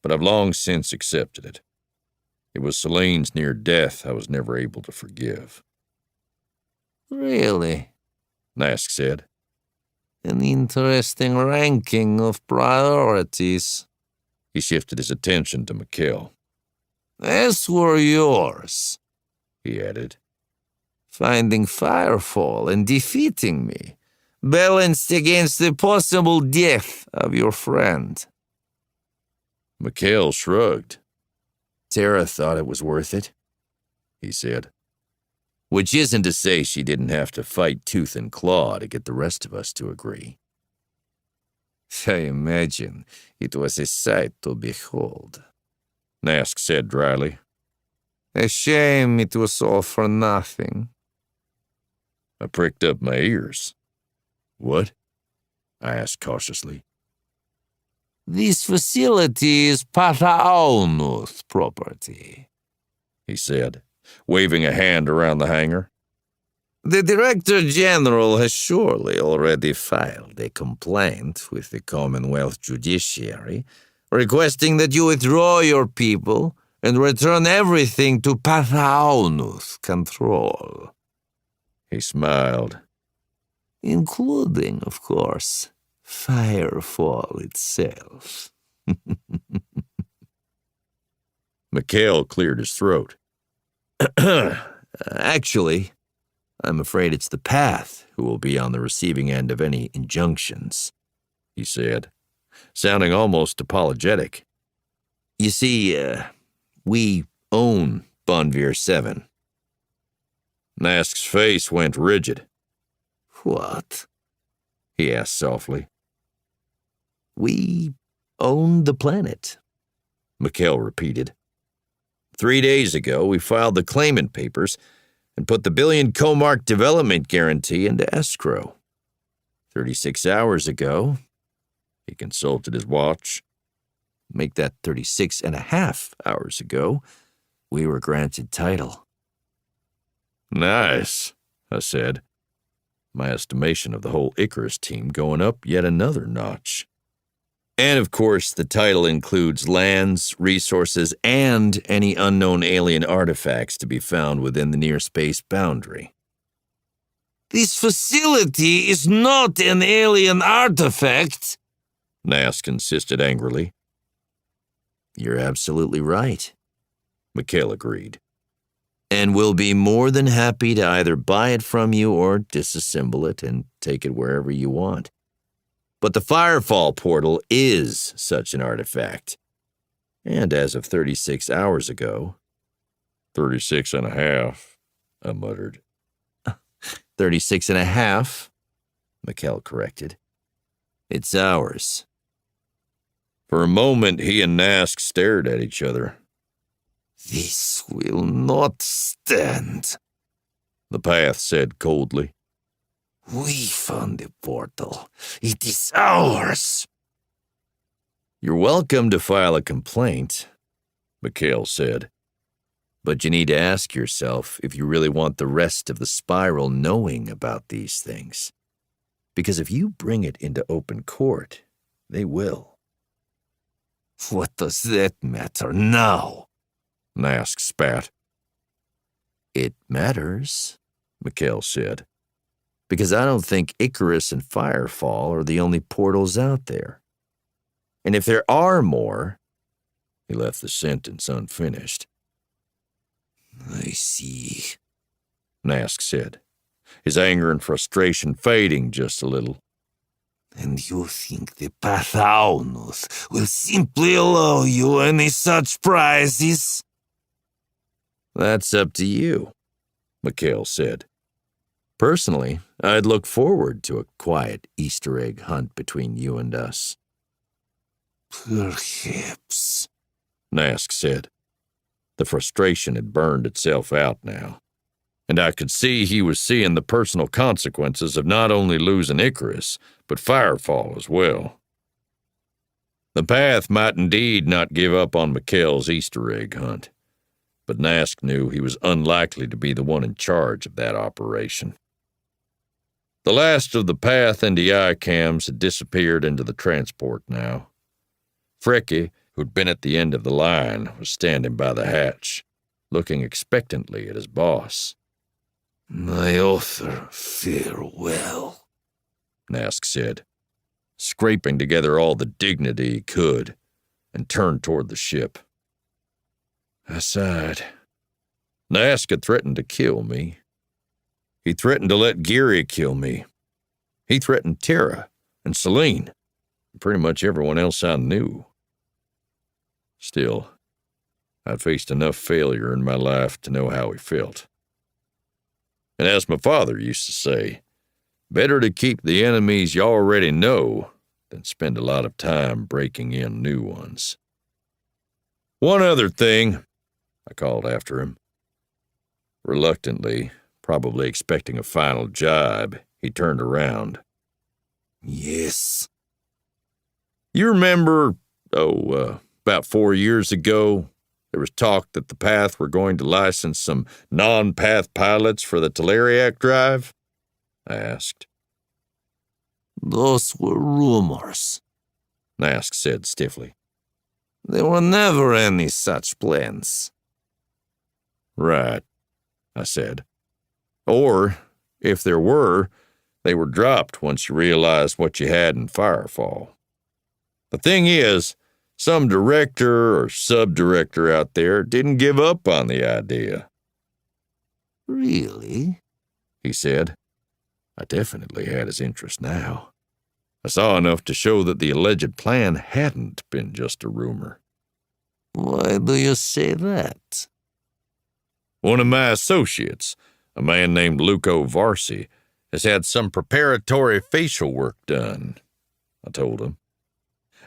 but I've long since accepted it. It was Celine's near death I was never able to forgive. Really? Nask said. An interesting ranking of priorities. He shifted his attention to McKell. As were yours, he added. Finding Firefall and defeating me, balanced against the possible death of your friend. McKell shrugged. Tara thought it was worth it, he said. Which isn't to say she didn't have to fight tooth and claw to get the rest of us to agree. I imagine it was a sight to behold, Nask said dryly. A shame it was all for nothing. I pricked up my ears. What? I asked cautiously. This facility is Pataunuth property, he said, waving a hand around the hangar. The Director General has surely already filed a complaint with the Commonwealth Judiciary, requesting that you withdraw your people and return everything to Pataunuth control. He smiled. Including, of course, Firefall itself. McKell cleared his throat. Actually, I'm afraid it's the Path who will be on the receiving end of any injunctions, he said, sounding almost apologetic. You see, we own Bonvier 7. Nask's face went rigid. What? He asked softly. We own the planet, McKell repeated. 3 days ago, we filed the claimant papers and put the billion Comark development guarantee into escrow. 36 hours ago, He consulted his watch. Make that 36.5 hours ago, we were granted title. Nice, I said, my estimation of the whole Icarus team going up yet another notch. And of course, the title includes lands, resources, and any unknown alien artifacts to be found within the near-space boundary. This facility is not an alien artifact, Nask insisted angrily. You're absolutely right, McKell agreed. and we'll be more than happy to either buy it from you or disassemble it and take it wherever you want. But the Firefall portal is such an artifact. And as of 36 hours ago... 36.5, I muttered. 36.5, McKell corrected. It's ours. For a moment, he and Nask stared at each other. This will not stand, The Path said coldly. We found the portal. It is ours. You're welcome to file a complaint, McKell said. but you need to ask yourself if you really want the rest of the spiral knowing about these things. Because if you bring it into open court, they will. What does that matter now? Nask spat. It matters, McKell said, because I don't think Icarus and Firefall are the only portals out there. And if there are more... He left the sentence unfinished. I see, Nask said, his anger and frustration fading just a little. And you think the Pathaunos will simply allow you any such prizes? That's up to you, McKell said. Personally, I'd look forward to a quiet Easter egg hunt between you and us. Perhaps, Nask said. The frustration had burned itself out now, and I could see he was seeing the personal consequences of not only losing Icarus, but Firefall as well. The Path might indeed not give up on McKell's Easter egg hunt, but Nask knew he was unlikely to be the one in charge of that operation. The last of the Path and the ICAMs had disappeared into the transport now. Frecky, who'd been at the end of the line, was standing by the hatch, looking expectantly at his boss. my offer farewell, Nask said, scraping together all the dignity he could, and turned toward the ship. I sighed. Nask had threatened to kill me. He threatened to let Geary kill me. He threatened Tara and Celine, and pretty much everyone else I knew. Still, I'd faced enough failure in my life to know how he felt. And as my father used to say, better to keep the enemies you already know than spend a lot of time breaking in new ones. One other thing, I called after him. Reluctantly, probably expecting a final jibe, he turned around. Yes, You remember, about 4 years ago, there was talk that the Path were going to license some non-Path pilots for the Teleriac drive? I asked. those were rumors. Nask said stiffly. There were never any such plans. Right, I said. Or, if there were, they were dropped once you realized what you had in Firefall. The thing is, some director or sub-director out there didn't give up on the idea. Really? He said. I definitely had his interest now. I saw enough to show that the alleged plan hadn't been just a rumor. Why do you say that? One of my associates, a man named Luco Varsi, has had some preparatory facial work done, I told him.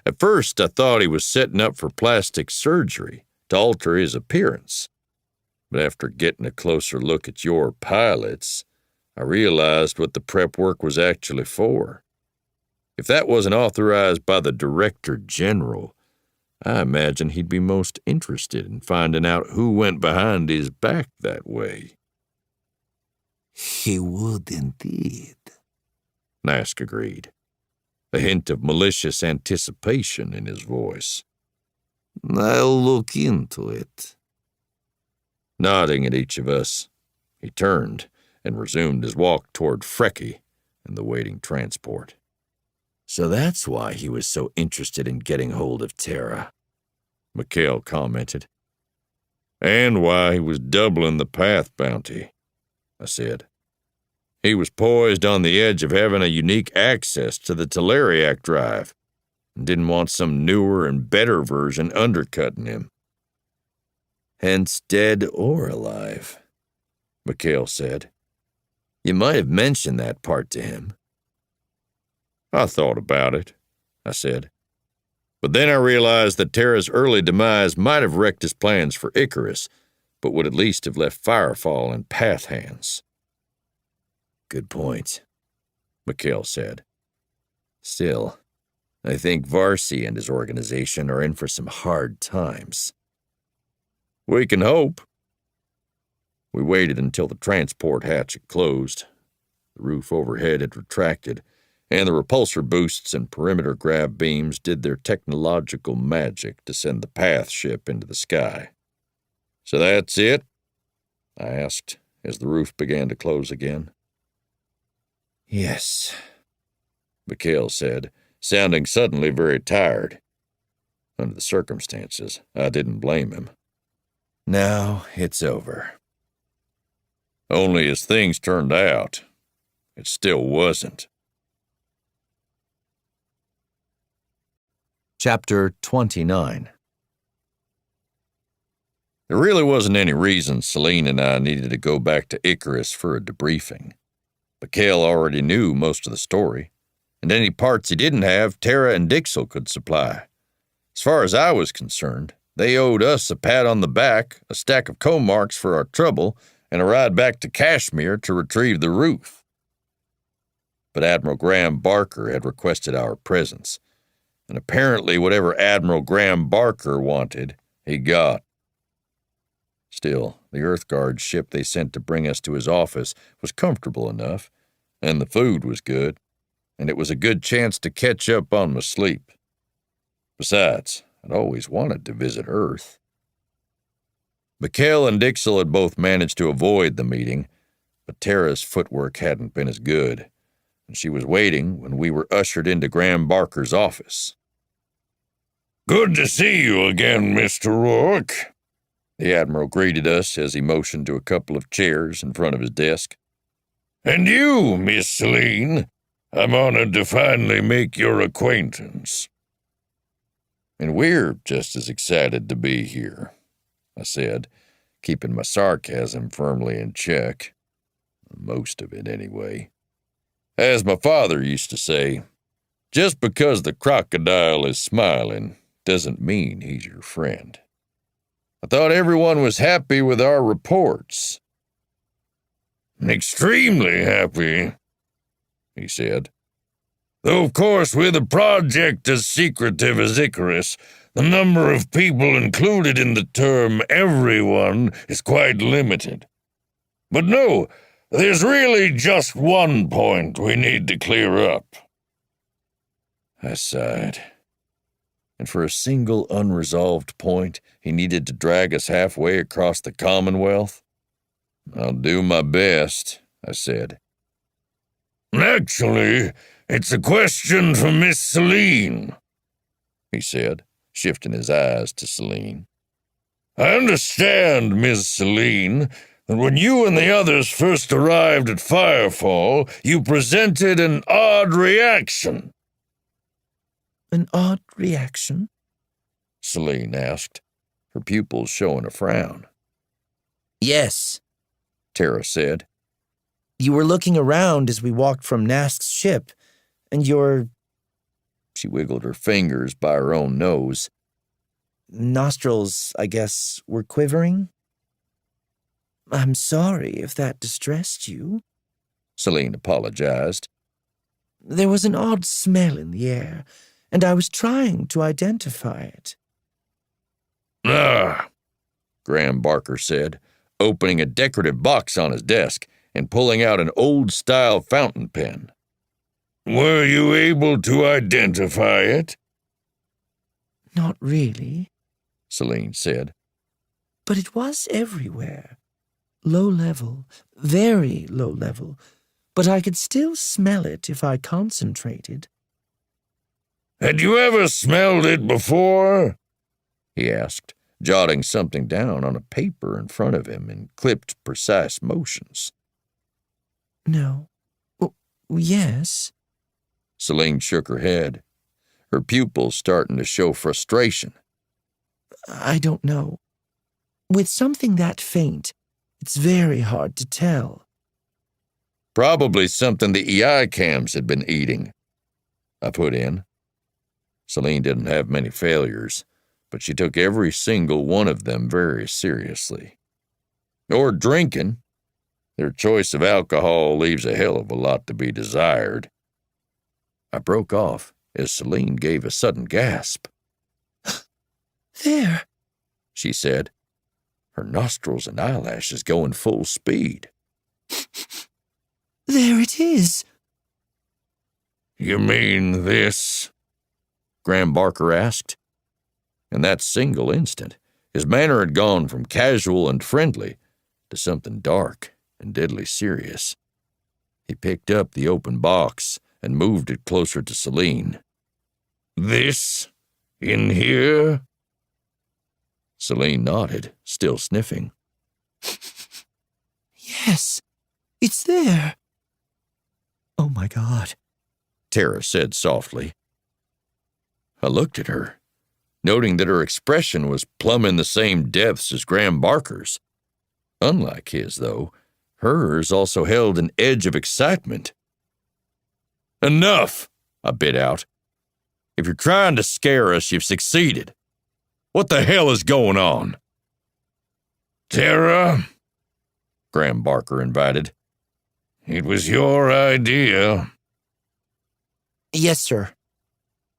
At first, I thought he was setting up for plastic surgery to alter his appearance. But after getting a closer look at your pilots, I realized what the prep work was actually for. If that wasn't authorized by the Director General, I imagine he'd be most interested in finding out who went behind his back that way. He would indeed, Nask agreed, a hint of malicious anticipation in his voice. I'll look into it. Nodding at each of us, he turned and resumed his walk toward Frecky and the waiting transport. So that's why he was so interested in getting hold of Tara, McKell commented. And why he was doubling the path bounty, I said. He was poised on the edge of having a unique access to the Teleriac drive and didn't want some newer and better version undercutting him. Hence dead or alive, McKell said. You might have mentioned that part to him. I thought about it, I said. But then I realized that Tara's early demise might have wrecked his plans for Icarus, but would at least have left Firefall in path hands. Good point, McKell said. Still, I think Varsi and his organization are in for some hard times. We can hope. We waited until the transport hatch had closed. The roof overhead had retracted, and the repulsor boosts and perimeter grav beams did their technological magic to send the path ship into the sky. So that's it? I asked, as the roof began to close again. Yes, McKell said, sounding suddenly very tired. Under the circumstances, I didn't blame him. Now it's over. Only as things turned out, it still wasn't. Chapter 29. There really wasn't any reason Celine and I needed to go back to Icarus for a debriefing. McKell already knew most of the story, and any parts he didn't have, Tara and Ixil could supply. As far as I was concerned, they owed us a pat on the back, a stack of comarks for our trouble, and a ride back to Kashmir to retrieve the roof. But Admiral Graham Barker had requested our presence, and apparently whatever Admiral Graham Barker wanted, he got. Still, the Earthguard ship they sent to bring us to his office was comfortable enough, and the food was good, and it was a good chance to catch up on my sleep. Besides, I'd always wanted to visit Earth. McKell and Ixil had both managed to avoid the meeting, but Tara's footwork hadn't been as good, and she was waiting when we were ushered into Graham Barker's office. "Good to see you again, Mr. Rourke," the Admiral greeted us as he motioned to a couple of chairs in front of his desk. "And you, Miss Celine, I'm honored to finally make your acquaintance." "And we're just as excited to be here," I said, keeping my sarcasm firmly in check. Most of it, anyway. As my father used to say, just because the crocodile is smiling doesn't mean he's your friend. I thought everyone was happy with our reports. "Extremely happy," he said. "Though, of course, with a project as secretive as Icarus, the number of people included in the term everyone is quite limited. But no, there's really just one point we need to clear up." I sighed. And for a single unresolved point, he needed to drag us halfway across the Commonwealth? "I'll do my best," I said. "Actually, it's a question for Miss Celine," he said, shifting his eyes to Celine. "I understand, Miss Celine, that when you and the others first arrived at Firefall, you presented an odd reaction." An odd reaction? Celine asked, her pupils showing a frown. Yes, Tara said. You were looking around as we walked from Nask's ship, and your... She wiggled her fingers by her own nose. Nostrils, I guess, were quivering? I'm sorry if that distressed you. Celine apologized. There was an odd smell in the air, and I was trying to identify it. Ah, Graham Barker said, opening a decorative box on his desk and pulling out an old-style fountain pen. Were you able to identify it? Not really, Celine said. but it was everywhere. Low level, very low level, but I could still smell it if I concentrated. Had you ever smelled it before? He asked, jotting something down on a paper in front of him in clipped, precise motions. No. Yes. Celine shook her head, her pupils starting to show frustration. I don't know. With something that faint, it's very hard to tell. Probably something the EI cams had been eating, I put in. Celine didn't have many failures, but she took every single one of them very seriously. Or drinking. Their choice of alcohol leaves a hell of a lot to be desired. I broke off as Celine gave a sudden gasp. There, she said, her nostrils and eyelashes going full speed. there it is. You mean this? Graham Barker asked. In that single instant, his manner had gone from casual and friendly to something dark and deadly serious. He picked up the open box and moved it closer to Celine. This? In here? Celine nodded, still sniffing. Yes, it's there. Oh my God, Tara said softly. I looked at her, noting that her expression was plumb in the same depths as Graham Barker's. Unlike his, though, hers also held an edge of excitement. Enough, I bit out. If you're trying to scare us, you've succeeded. What the hell is going on? Tara, Graham Barker invited. It was your idea. Yes, sir.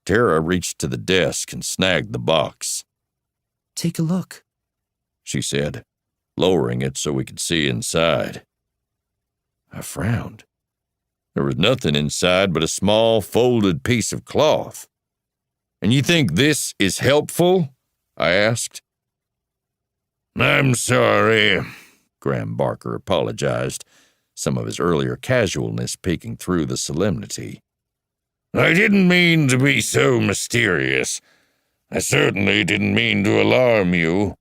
Tara reached to the desk and snagged the box. Take a look, she said, lowering it so we could see inside. I frowned. There was nothing inside but a small folded piece of cloth. And you think this is helpful? I asked. I'm sorry, Graham Barker apologized, some of his earlier casualness peeking through the solemnity. I didn't mean to be so mysterious. I certainly didn't mean to alarm you.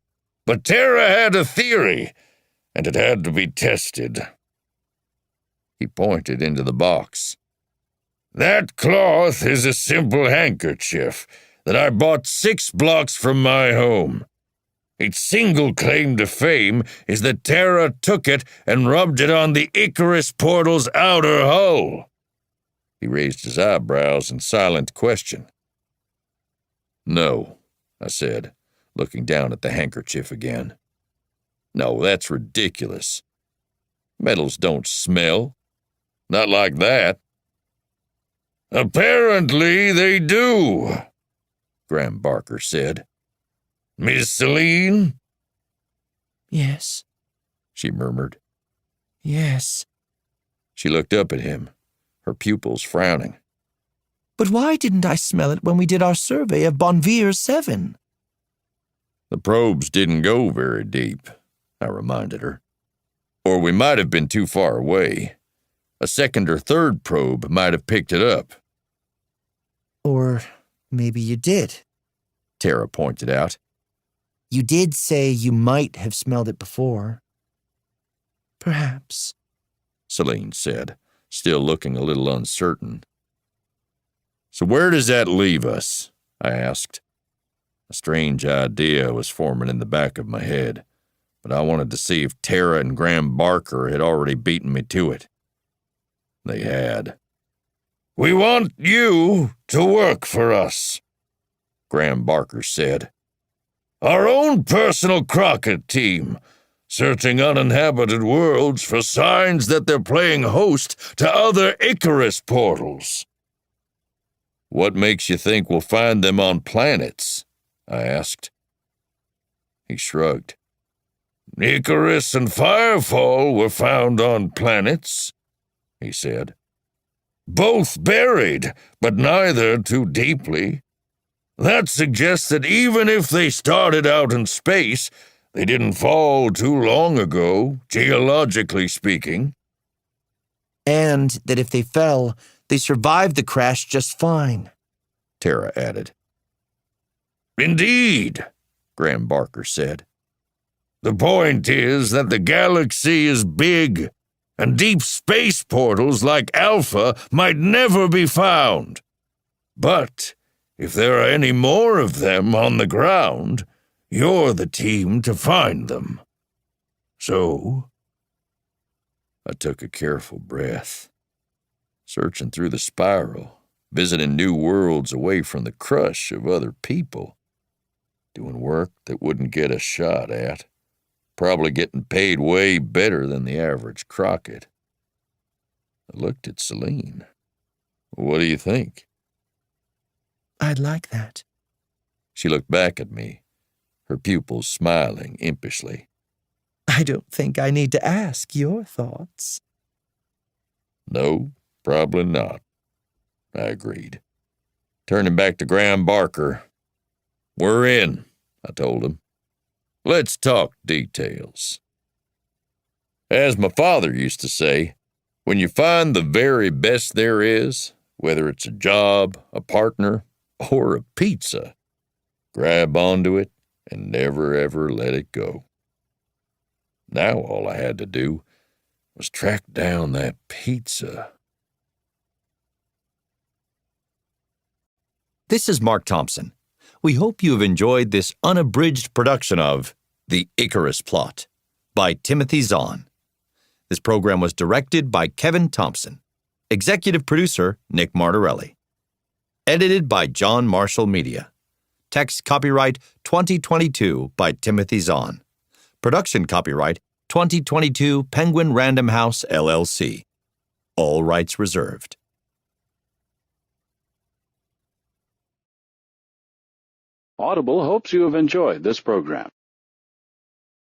But Tara had a theory, and it had to be tested. He pointed into the box. That cloth is a simple handkerchief that I bought 6 blocks from my home. Its single claim to fame is that Tara took it and rubbed it on the Icarus portal's outer hull. He raised his eyebrows in silent question. No, I said, looking down at the handkerchief again. No, that's ridiculous. Metals don't smell. Not like that. Apparently they do, Graham Barker said. Miss Celine? Yes, she murmured. yes. She looked up at him, her pupils frowning. But why didn't I smell it when we did our survey of Bonvier 7? The probes didn't go very deep, I reminded her. Or we might have been too far away. A second or third probe might have picked it up. Or maybe you did. Tara pointed out. You did say you might have smelled it before. Perhaps, Celine said, still looking a little uncertain. So where does that leave us? I asked. A strange idea was forming in the back of my head, but I wanted to see if Tara and Graham Barker had already beaten me to it. They had. We want you to work for us, Graham Barker said. Our own personal Crockett team, searching uninhabited worlds for signs that they're playing host to other Icarus portals. What makes you think we'll find them on planets? I asked. He shrugged. Icarus and Firefall were found on planets, he said. Both buried, but neither too deeply. That suggests that even if they started out in space, they didn't fall too long ago, geologically speaking. And that if they fell, they survived the crash just fine, Tara added. Indeed, Graham Barker said. The point is that the galaxy is big, and deep space portals like Alpha might never be found. But if there are any more of them on the ground, you're the team to find them. So, I took a careful breath, searching through the spiral, visiting new worlds away from the crush of other people, doing work that wouldn't get a shot at, probably getting paid way better than the average Crockett. I looked at Celine. What do you think? I'd like that. She looked back at me, her pupils smiling impishly. I don't think I need to ask your thoughts. No, probably not, I agreed. Turning back to Graham Barker. We're in, I told him. Let's talk details. As my father used to say, when you find the very best there is, whether it's a job, a partner, or a pizza, grab onto it and never ever let it go. Now all I had to do was track down that pizza. This is Mark Thompson. We hope you have enjoyed this unabridged production of The Icarus Plot by Timothy Zahn. This program was directed by Kevin Thompson. Executive producer Nick Martorelli. Edited by John Marshall Media. Text copyright 2022 by Timothy Zahn. Production copyright 2022 Penguin Random House, LLC. All rights reserved. Audible hopes you have enjoyed this program.